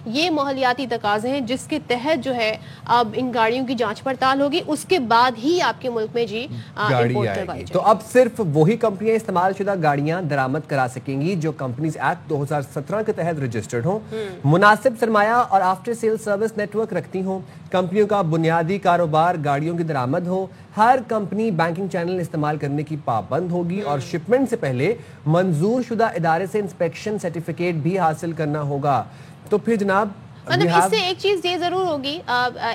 یہ ماحولیاتی تقاضے ہیں جس کے تحت جو ہے اب ان گاڑیوں کی جانچ پڑتال ہوگی, اس کے بعد ہی آپ کے ملک میں جی امپورٹ کروائی جائے. تو اب صرف وہی کمپنیاں استعمال شدہ گاڑیاں درآمد کرا سکیں گی جو کمپنیز ایکٹ 2017 کے تحت رجسٹرڈ ہوں, مناسب سرمایہ اور after sale service network رکھتی ہوں, کمپنیوں کا بنیادی کاروبار گاڑیوں کی درآمد ہو, ہر کمپنی بینکنگ چینل استعمال کرنے کی پابند ہوگی اور شپمنٹ سے پہلے منظور شدہ ادارے سے انسپیکشن سرٹیفکیٹ بھی حاصل کرنا ہوگا. تو پھر جناب مطلب اس سے ایک چیز یہ ضرور ہوگی,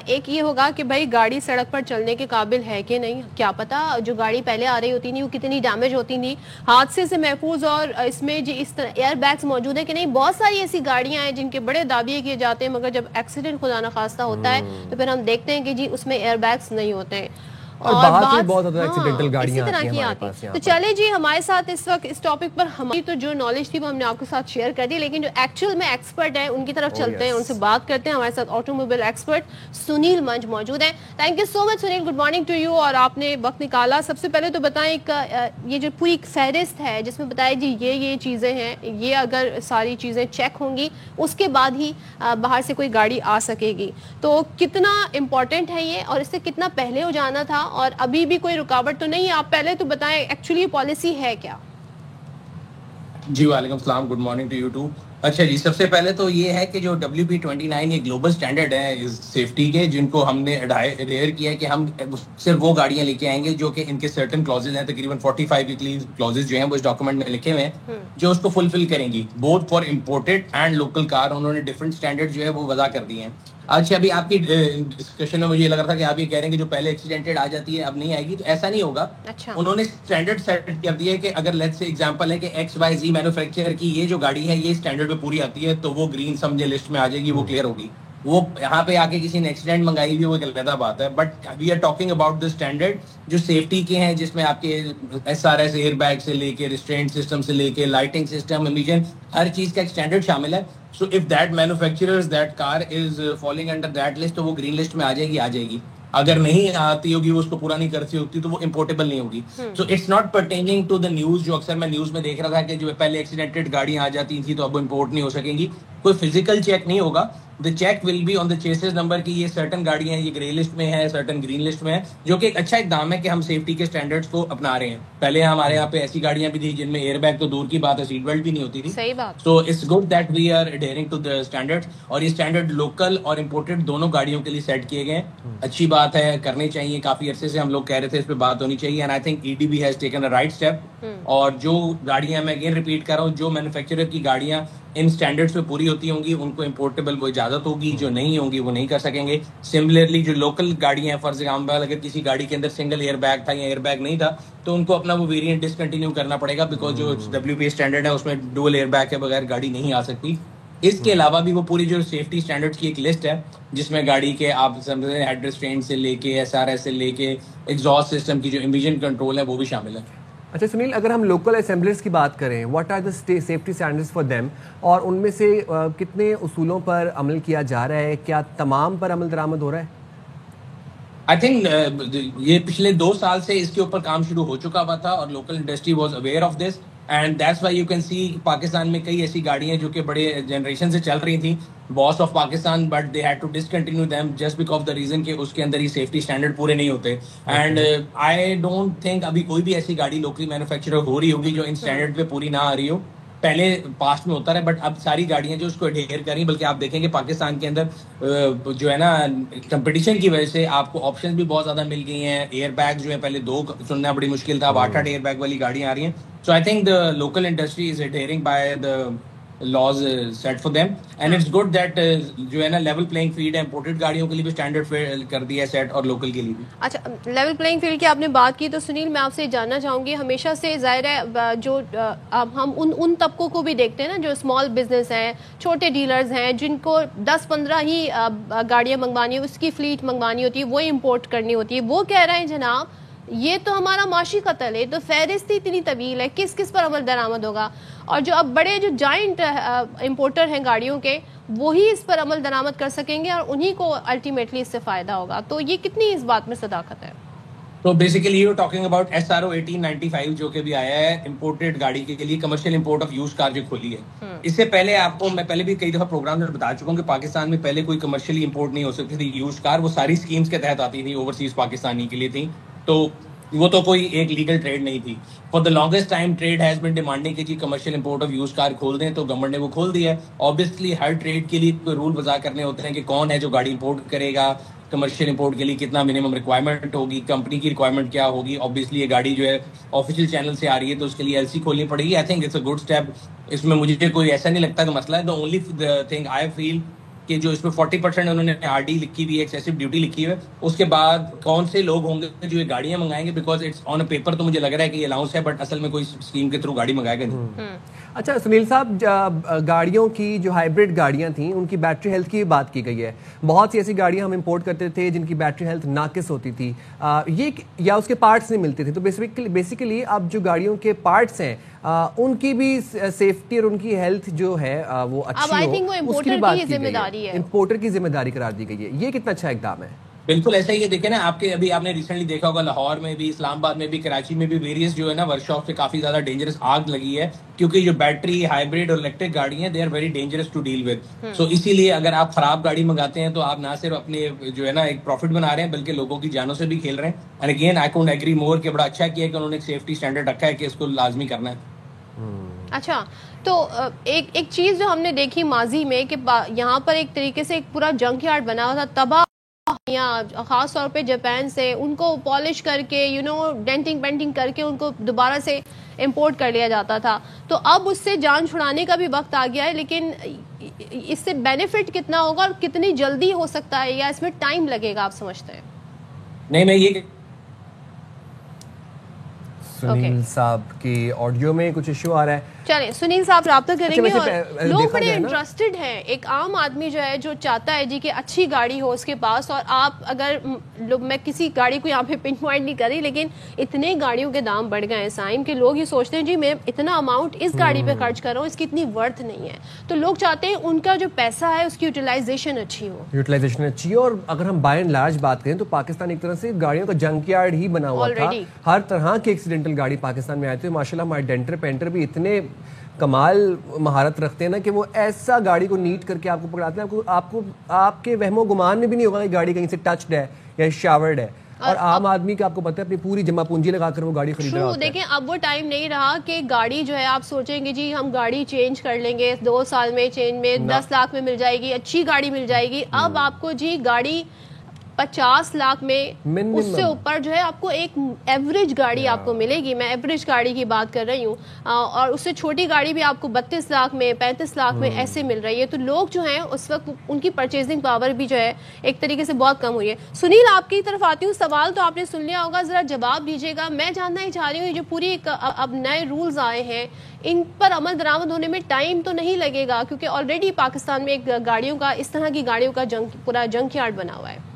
ایک یہ ہوگا کہ بھائی گاڑی سڑک پر چلنے کے قابل ہے کہ نہیں, کیا پتا جو گاڑی پہلے آ رہی ہوتی نہیں وہ کتنی ڈیمیج ہوتی نہیں, حادثے سے محفوظ, اور اس میں جی اس طرح ایئر بیگز موجود ہیں کہ نہیں. بہت ساری ایسی گاڑیاں ہیں جن کے بڑے دعوے کیے جاتے ہیں مگر جب ایکسیڈنٹ خدا نخواستہ ہوتا ہے تو پھر ہم دیکھتے ہیں کہ جی اس میں ایئر بیگز نہیں ہوتے ہیں, اور باہر بھی بہت زیادہ ایکسیڈنٹل گاڑیاں اسی طرح کی آتی ہیں. تو چلے جی ہمارے ساتھ اس وقت اس ٹاپک پر ہماری تو جو نالج تھی وہ ہم نے آپ کے ساتھ شیئر کر دی, لیکن جو ایکچوئل میں ایکسپرٹ ہیں ان کی طرف چلتے ہیں, ان سے بات کرتے ہیں. ہمارے ساتھ automobile expert Sunil Munj موجود ہیں. Thank you so much Sunil, good morning to you, اور آپ نے وقت نکالا. سب سے پہلے تو بتائیں یہ جو پوری فہرست ہے جس میں بتایا جی یہ چیزیں ہیں, یہ اگر ساری چیزیں چیک ہوں گی اس کے بعد ہی باہر سے کوئی گاڑی آ سکے گی, تو کتنا امپورٹنٹ ہے یہ, اور اس سے کتنا پہلے ہو جانا تھا, اور ابھی بھی کوئی رکاوٹ تو نہیں؟ آپ پہلے تو بتائیں ایکچولی پالیسی ہے کیا؟ جی وعلیکم السلام, good morning to you too. اچھا جی, سب سے پہلے تو یہ ہے کہ جو WP29 یہ گلوبل سٹینڈرڈ ہے سیفٹی کے, جن کو ہم نے ایڈہیر کیا ہے کہ ہم صرف وہ گاڑیاں لے کے آئیں گے جو کہ ان کے سرٹن کلوزز ہیں, تقریباً 45 کے کلوزز جو ہیں وہ اس ڈاکومنٹ میں لکھے ہوئے ہیں جو اس کو فلفل کریں گی, both for imported and local car. انہوں نے ڈفرنٹ سٹینڈرڈ جو ہے وہ وضع کر دیے ہیں. اچھا, ابھی آپ کی ڈسکشن میں مجھے لگ رہا تھا کہ آپ یہ کہہ رہے ہیں کہ جو پہلے ایکسیڈنٹڈ آ جاتی ہے اب نہیں آئے گی, تو ایسا نہیں ہوگا. انہوں نے اسٹینڈرڈ سیٹ کر دیا ہے کہ اگر لیٹس سے ایگزامپل ہے کہ XYZ مینوفیکچرر کی یہ جو گاڑی ہے یہ اسٹینڈرڈ پہ پوری آتی ہے تو وہ گرین سمجھے لسٹ میں آ جائے گی, وہ کلیئر ہوگی. وہ یہاں پہ آ کے کسی نے ایکسیڈنٹ منگائی ہوئی وہ ایک علیحدہ بات ہے, but we are talking about the standard جو سیفٹی کے ہیں, جس میں آپ کے SRS ایئر بیگ سے لے کے ریسٹرینٹ سسٹم سے لے کے لائٹنگ سسٹم, امیشن, ہر چیز کا ایک اسٹینڈرڈ شامل ہے. So if that manufacturers that car is falling under that list تو وہ گرین لسٹ میں آ جائے گی. اگر نہیں آتی ہوگی, وہ اس کو پورا نہیں کرتی ہوتی, تو وہ امپورٹیبل نہیں ہوگی. So it's not pertaining to the news, جو اکثر میں نیوز میں دیکھ رہا تھا کہ جو پہلے ایکسیڈنٹڈ گاڑیاں آ جاتی تھیں تو اب امپورٹ نہیں ہو سکیں گی. کوئی فزیکل چیک نہیں ہوگا, the check will be on the chassis number کی یہ سرٹن گاڑیاں ہیں, یہ گرے لسٹ میں ہے, سرٹن گرین لسٹ میں ہے, جو کہ ایک اچھا اقدام ہے کہ ہم سیفٹی کے اسٹینڈرڈس کو اپنا رہے ہیں. پہلے ہمارے یہاں پہ ایسی گاڑیاں بھی تھیں جن میں ایئر بیگ تو دور کی بات ہے, سیٹ بیلٹ بھی نہیں ہوتی تھی. صحیح بات. So it's good that we are adhering to the standard, اور یہ اسٹینڈرڈ لوکل اور امپورٹڈ دونوں گاڑیوں کے لیے سیٹ کیے گئے ہیں. اچھی بات ہے, کرنے چاہیے. کافی عرصے سے ہم لوگ کہہ رہے تھے اس پہ بات ہونی چاہیے, and I think EDB has taken a right step. اور جو گاڑیاں, میں اگین ریپیٹ کر رہا ہوں, جو مینوفیکچرر کی گاڑیاں ان اسٹینڈرڈس پہ پوری ہوتی ہوں گی ان کو امپورٹیبل وہ اجازت ہوگی, جو نہیں ہوں گی وہ نہیں کر سکیں گے. سملرلی جو لوکل گاڑیاں ہیں, فار ایگزامپل اگر کسی گاڑی کے اندر سنگل ایئر بیگ تھا یا ایئر بیگ نہیں تھا تو ان کو اپنا وہ ویریئنٹ ڈسکنٹینیو کرنا پڑے گا, بیکاز جو WP اسٹینڈرڈ ہے اس میں ڈوئل ایئر بیگ کے بغیر گاڑی نہیں آ سکتی. اس کے علاوہ بھی وہ پوری جو سیفٹی اسٹینڈرڈس کی ایک لسٹ ہے جس میں گاڑی کے آپ سمجھیں ہیڈ ریسٹرینٹ سے لے کے SRS سے لے کے ایگزاسٹ سسٹم کی جو امیشن کنٹرول ہے وہ بھی شامل ہے. اچھا سنیل, اگر ہم لوکل اسمبلرز کی بات کریں, what are the safety standards for them, اور ان میں سے کتنے اصولوں پر عمل کیا جا رہا ہے, کیا تمام پر عمل درآمد ہو رہا ہے؟ آئی تھنک یہ پچھلے 2 سال سے اس کے اوپر کام شروع ہو چکا ہوا تھا اور local industry was aware of this, and that's why you can see Pakistan میں کئی ایسی گاڑیاں جو کہ بڑے جنریشن سے چل رہی تھیں, bus of Pakistan, but they had to discontinue them just because of the reason کہ اس کے اندر ہی سیفٹی اسٹینڈرڈ پورے نہیں ہوتے. اینڈ آئی ڈونٹ تھنک ابھی کوئی بھی ایسی گاڑی لوکلی مینوفیکچرر ہو رہی ہوگی جو ان اسٹینڈرڈ پہ پوری نہ آ رہی ہو. پہلے پاسٹ میں ہوتا رہا, بٹ اب ساری گاڑیاں جو اس کو اڈہیئر کریں, بلکہ آپ دیکھیں گے پاکستان کے اندر جو ہے نا کمپٹیشن کی وجہ سے آپ کو آپشن بھی بہت زیادہ مل گئی ہیں. ایئر بیگ جو ہے پہلے 2 چننا بڑی مشکل تھا, اب 8 ایئر بیگ والی گاڑیاں آ رہی ہیں. So I think the local industry is adhering by the laws set for them, and it's good that جو ہے نا لیول پلینگ فیلڈ ہے, امپورٹڈ گاڑیوں کے لیے بھی اسٹینڈرڈ کر دیا ہے سیٹ, اور لوکل کے لیے بھی. اچھا, لیول پلینگ فیلڈ کی آپ نے بات کی, تو سنیل میں آپ سے جاننا چاہوں گی, ہمیشہ سے ظاہر ہے جو ہم ان طبقوں کو بھی دیکھتے ہیں نا جو اسمال بزنس ہیں, چھوٹے ڈیلرز ہیں, جن کو 10-15 ہی گاڑیاں منگوانی ہے, اس کی فلیٹ منگوانی ہوتی ہے, وہ امپورٹ کرنی ہوتی ہے. وہ کہہ رہے ہیں جناب یہ تو ہمارا معاشی قتل ہے, تو فہرست اتنی طویل ہے, کس کس پر عمل درآمد ہوگا, اور جو اب بڑے جو جائنٹ امپورٹر ہیں گاڑیوں کے, وہی اس پر عمل درآمد کر سکیں گے اور انہی کو الٹیمیٹلی اس سے فائدہ ہوگا. تو یہ کتنی اس بات میں صداقت ہے؟ तो basically you talking about SRO 1895 जो कि भी आया है इंपोर्टेड गाड़ी के लिए, commercial import of used car जो खोली है। इससे पहले आपको मैं पहले भी कई दफा प्रोग्राम में बता चुका हूँ कि पाकिस्तान में पहले कोई कमर्शियली इंपोर्ट नहीं हो सकती थी यूज्ड कार, वो सारी स्कीम्स के तहत आती थी, ओवरसीज पाकिस्तानी के लिए थी, तो वो तो कोई एक लीगल ट्रेड नहीं थी। For the longest time trade has been demanding कि जी commercial import of used car खोल दें, तो गवर्नमेंट ने वो खोल दिया है। ऑब्वियसली हर ट्रेड के लिए कोई रूल वज़ा करने होते हैं कि कौन है जो गाड़ी इंपोर्ट करेगा, कमर्शियल इंपोर्ट के लिए कितना मिनिमम रिक्वायरमेंट होगी, कंपनी की रिक्वायरमेंट क्या होगी। ऑब्वियसली ये गाड़ी जो है ऑफिशियल चैनल से आ रही है तो उसके लिए LC खोलनी पड़ेगी। I think it's a good step. इसमें मुझे कोई ऐसा नहीं लगता कि मसला है। The only thing I feel कि जो इसमें 40% उन्होंने RD लिखी हुई है, एक्सेसिव ड्यूटी लिखी हुई है, उसके बाद कौन से लोग होंगे जो ये गाड़ियां मंगाएंगे, because it's on a paper तो मुझे लग रहा है कि ये अलाउंस है, बट असल में कोई स्कीम के थ्रू गाड़ी मंगाएगा नहीं। अच्छा सुनील साहब, गाड़ियों की जो हाइब्रिड गाड़ियां थी उनकी बैटरी हेल्थ की बात की गई है। बहुत सी ऐसी गाड़ियां हम इंपोर्ट करते थे जिनकी बैटरी हेल्थ नाकिस होती थी, ये या उसके पार्ट्स नहीं मिलते थे। तो बेसिकली अब जो गाड़ियों के पार्ट्स हैं उनकी भी सेफ्टी और उनकी हेल्थ जो है वो अच्छी अब आई थिंक वो इंपोर्टर की जिम्मेदारी है, इंपोर्टर की जिम्मेदारी करार दी गई है। ये कितना अच्छा इकदाम है। बिल्कुल ऐसा ही है। देखे ना आपके अभी आपने रिसेंटली देखा होगा लाहौर में भी, इस्लामाबाद में भी, कराची में भी वेरियस जो है ना वर्कशॉप पे काफी ज्यादा डेंजरस आग लगी है, क्योंकि जो बैटरी हाइब्रिड और इलेक्ट्रिक गाड़ी हैं they are very dangerous to deal with. So इसीलिए अगर आप खराब गाड़ी मंगाते हैं तो आप ना सिर्फ अपने जो है ना एक प्रॉफिट बना रहे हैं बल्कि लोगों की जानों से भी खेल रहे हैं। And again I couldn't agree more कि बड़ा अच्छा किया कि उन्होंने एक सेफ्टी स्टैंडर्ड रखा है कि इसको लाजमी करना है। अच्छा, तो एक चीज जो हमने देखी माजी में कि यहाँ पर एक तरीके से एक पूरा जंक यार्ड बना हुआ था, तबाह खास तौर पे जापान से उनको पॉलिश करके डेंटिंग पेंटिंग करके उनको दोबारा से इंपोर्ट कर लिया जाता था। तो अब उससे जान छुड़ाने का भी वक्त आ गया है, लेकिन इससे बेनिफिट कितना होगा और कितनी जल्दी हो सकता है या इसमें टाइम लगेगा, आप समझते हैं? नहीं, मैं ये सुनील साहब की ऑडियो में कुछ इश्यू आ रहा है। चलिए सुनील साहब राब्ता करेंगे। और लोग बड़े जाए ना? इंटरेस्टेड हैं। एक आम आदमी जो है जो चाहता है जी कि अच्छी गाड़ी हो उसके पास, और आप अगर लोग, मैं किसी गाड़ी को यहाँ पे पिन पॉइंट नहीं कर रही, लेकिन इतने गाड़ियों के दाम बढ़ गए हैं साइम के, लोग ये सोचते हैं जी मैं इतना अमाउंट इस गाड़ी पे खर्च कर रहा हूँ, इसकी इतनी वर्थ नहीं है। तो लोग चाहते हैं उनका जो पैसा है उसकी यूटिलाइजेशन अच्छी हो। यूटिलाइजेशन अच्छी है। और अगर हम बाय एंड लार्ज बात करें तो पाकिस्तान एक तरह से गाड़ियों का जंक यार्ड ही बना हुआ था। हर तरह की एक्सीडेंटल गाड़ी पाकिस्तान में आए थे। माशाल्लाह हमारे डेंटर पेंटर भी इतने कमाल महारत रखते हैं ना कि वो ऐसा गाड़ी को नीट करके आपको पकड़ाते हैं, आपको आपके वहमो गुमान में भी नहीं होगा कि गाड़ी कहीं से टच्ड है या शावर्ड है। और आम आदमी का आपको पता है अपनी पूरी जमा पूंजी लगाकर वो गाड़ी खरीद रहा होता है। देखें अब वो टाइम नहीं रहा कि गाड़ी जो है आप सोचेंगे जी हम गाड़ी चेंज कर लेंगे 2 साल में, चेंज में 10 लाख में मिल जाएगी, अच्छी गाड़ी मिल जाएगी। अब आपको जी गाड़ी 50 लाख में उससे ऊपर जो है आपको एक एवरेज गाड़ी आपको मिलेगी। मैं एवरेज गाड़ी की बात कर रही हूँ, और उससे छोटी गाड़ी भी आपको 32 लाख में, 35 लाख में ऐसे मिल रही है। तो लोग जो हैं उस वक्त उनकी परचेजिंग पावर भी जो है एक तरीके से बहुत कम हुई है। सुनील आपकी तरफ आती हूँ, सवाल तो आपने सुन लिया होगा, जरा जवाब दीजिएगा। मैं जानना ही चाह रही हूँ जो पूरी अब नए रूल्स आए हैं इन पर अमल दरामद होने में टाइम तो नहीं लगेगा, क्योंकि ऑलरेडी पाकिस्तान में एक गाड़ियों का, इस तरह की गाड़ियों का पूरा जंक यार्ड बना हुआ है।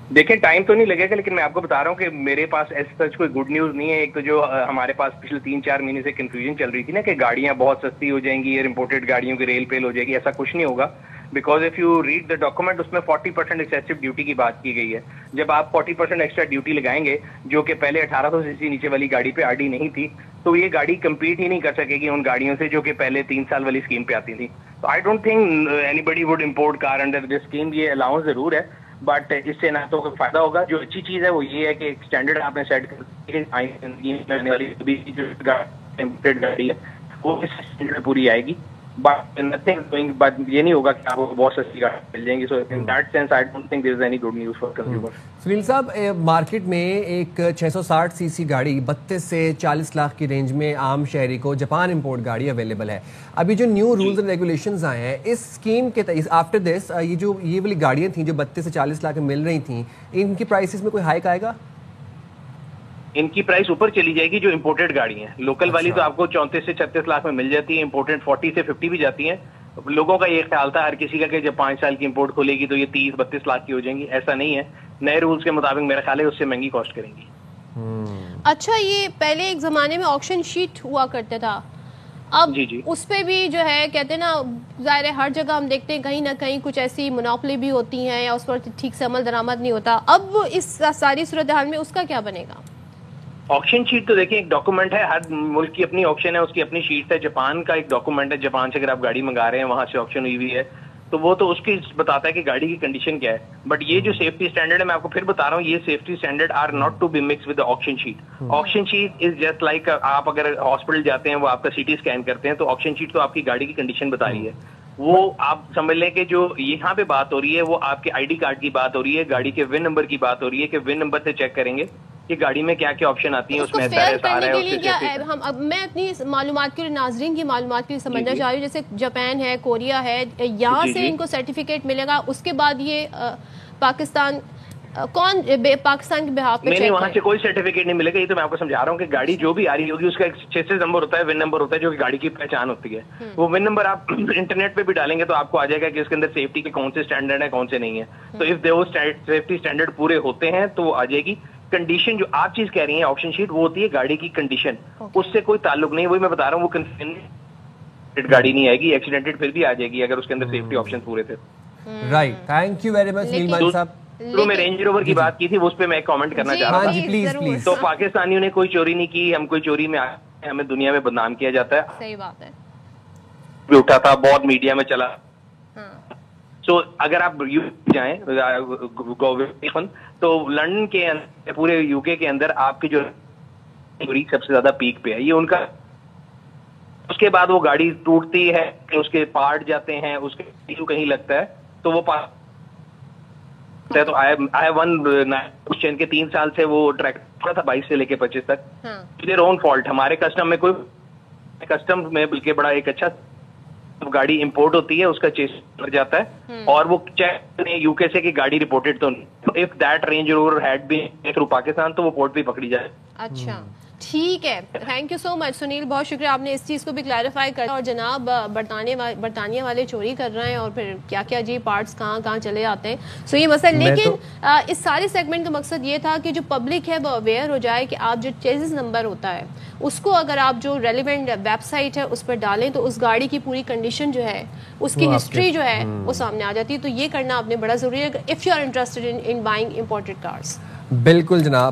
देखिए टाइम तो नहीं लगेगा, लेकिन मैं आपको बता रहा हूँ कि मेरे पास ऐसे सच कोई गुड न्यूज़ नहीं है। एक तो जो हमारे पास पिछले 3-4 महीने से कंफ्यूजन चल रही थी ना कि गाड़ियां बहुत सस्ती हो जाएंगी, एयर इंपोर्टेड गाड़ियों की रेल पेल हो जाएगी, ऐसा कुछ नहीं होगा। Because if you read the document उसमें 40% एक्सेसिव ड्यूटी की बात की गई है। जब आप 40% एक्स्ट्रा ड्यूटी लगाएंगे, जो कि पहले 1800 सीसी नीचे वाली गाड़ी पे RD नहीं थी, तो ये गाड़ी कम्पीट ही नहीं कर सकेगी उन गाड़ियों से जो कि पहले 3 साल वाली स्कीम पे आती थी। तो आई don't think anybody would import car under this scheme. ये अलाउंस जरूर है, बट इससे ना तो कोई फायदा होगा। जो अच्छी चीज है वो ये है कि एक स्टैंडर्ड आपने सेट कर वाली जो गाड़ी है वो इस स्टैंडर्ड पूरी आएगी। बट नथिंग डूइंग, बट ये नहीं होगा कि आपको बहुत सस्ती गाड़ी मिल जाएंगी। So in that sense I don't think there is any good news for consumer. Sunil sahab, market में एक 660 सीसी गाड़ी 32 से 40 लाख की रेंज में आम शहरी को जापान इंपोर्ट गाड़ी अवेलेबल है। अभी जो न्यू रूल्स एंड रेगुलेशंस आए हैं इस स्कीम के तहत आफ्टर दिस ये वाली गाड़ियां थी जो 32 से 40 लाख में मिल रही थी, इनकी प्राइसेस में कोई हाइक आएगा? इनकी प्राइस ऊपर चली जाएगी जो इंपोर्टेड गाड़ी हैं। लोकल वाली तो आपको 34 से 36 लाख में मिल जाती है, इंपोर्टेड 40 से 50 भी जाती हैं। लोगों का ये ख्याल था हर किसी का कि जब 5 साल की इंपोर्ट खोलेगी तो ये 30-32 लाख की हो जाएंगी। ऐसा नहीं है, नए रूल्स के मुताबिक मेरा ख्याल है उससे महंगी कॉस्ट करेंगी। अच्छा, ये पहले एक जमाने में ऑक्शन शीट हुआ करता था, अब जी। उस पे भी जो है कहते हैं ना, ज़ाहिर है हर जगह हम देखते हैं कहीं ना कहीं कुछ ऐसी मोनोपोली भी होती हैं या उस पर ठीक से अमल दरामद नहीं होता। अब इस सारी सूरत हाल में उसका क्या बनेगा? ऑक्शन शीट तो देखिए एक डॉक्यूमेंट है, हर मुल्क की अपनी ऑक्शन है, उसकी अपनी शीट है। जापान का एक डॉक्यूमेंट है, जापान से अगर आप गाड़ी मंगा रहे हैं वहां से ऑक्शन हुई है तो वो तो उसकी बताता है कि गाड़ी की कंडीशन क्या है। बट ये जो सेफ्टी स्टैंडर्ड है मैं आपको फिर बता रहा हूँ, ये safety standard are not to be mix with the auction sheet. Auction sheet is just like आप अगर हॉस्पिटल जाते हैं वो आपका सीटी स्कैन करते हैं तो ऑक्शन शीट तो आपकी गाड़ी की कंडीशन बता रही है। वो आप समझ लें कि जो यहाँ पे बात हो रही है वो आपके आईडी कार्ड की बात हो रही है, गाड़ी के विन नंबर की बात हो रही है कि विन नंबर से चेक करेंगे कि गाड़ी में क्या क्या ऑप्शन आती है, उसमें फेयर करने के लिए क्या हम अब मैं अपनी मालूमात के लिए, नाजरीन की मालूमात के लिए समझना चाह रही हूँ, जैसे जापान है, कोरिया है, यहाँ से इनको सर्टिफिकेट मिलेगा, उसके बाद ये पाकिस्तान पाकिस्तान के बिहाफ पे नहीं, वहां से कोई सर्टिफिकेट नहीं मिलेगा। ये तो मैं आपको समझा रहा हूँ कि गाड़ी जो भी आ रही होगी उसका एक 6 नंबर होता है, विन नंबर होता है, जो कि गाड़ी की पहचान होती है। वो विन नंबर आप इंटरनेट पे भी डालेंगे तो आपको आ जाएगा कि उसके अंदर सेफ्टी के कौन से स्टैंडर्ड है, कौन से नहीं है। तो इफ वो सेफ्टी स्टैंडर्ड पूरे होते हैं तो वो आ जाएगी। कंडीशन जो आप चीज कह रही हैं ऑप्शन शीट, वो होती है गाड़ी की कंडीशन, उससे कोई ताल्लुक नहीं। वही मैं बता रहा हूँ, वो गाड़ी नहीं आएगी, एक्सीडेंटेड फिर भी आ जाएगी अगर उसके अंदर सेफ्टी ऑप्शन पूरे थे। Right, thank you very much Sunil मान साहब। शुरू में रेंज रोवर की बात की थी, उस पर मैं कमेंट करना चाह रहा था। जी प्लीज प्लीज। तो पाकिस्तानियों ने कोई चोरी नहीं की, हम कोई चोरी में आए, हमें दुनिया में बदनाम किया जाता है। सही बात है। भी उठा था, बहुत मीडिया में चला। सो अगर आप जाएं तो लंदन के अंदर, पूरे यूके के अंदर आपकी जो सबसे ज्यादा पीक पे है, ये उनका। उसके बाद वो गाड़ी टूटती है, उसके पार्ट जाते हैं, उसके टिश्यू कहीं लगता है तो वो तो आई वन क्वेश्चन के 3 साल से वो ट्रैक था 22 से लेके 25 तक। Their own fault. हमारे कस्टम में कोई कस्टम में बल्कि बड़ा एक अच्छा गाड़ी इंपोर्ट होती है, उसका चेस कर जाता है और वो चेक यूके से कि गाड़ी रिपोर्टेड तो नहीं। If that Range Rover had been through Pakistan तो वो पोर्ट पे पकड़ी जाए। अच्छा ठीक है, thank you so much Sunil, बहुत शुक्रिया, आपने इस चीज़ को भी क्लैरिफाई कर। और जनाब बरतानिया वाले चोरी कर रहे हैं और फिर क्या क्या जी पार्ट्स कहाँ चले आते हैं। सो ये मसला, लेकिन इस सारे सेगमेंट का मकसद ये था कि जो पब्लिक है वो अवेयर हो जाए कि आप जो चेसिस नंबर होता है उसको अगर आप जो रेलिवेंट वेबसाइट है उस पर डालें तो उस गाड़ी की पूरी कंडीशन जो है, उसकी हिस्ट्री जो है वो सामने आ जाती है। तो ये करना आपने बड़ा ज़रूरी है if you are interested in buying imported cars. बिल्कुल जनाब।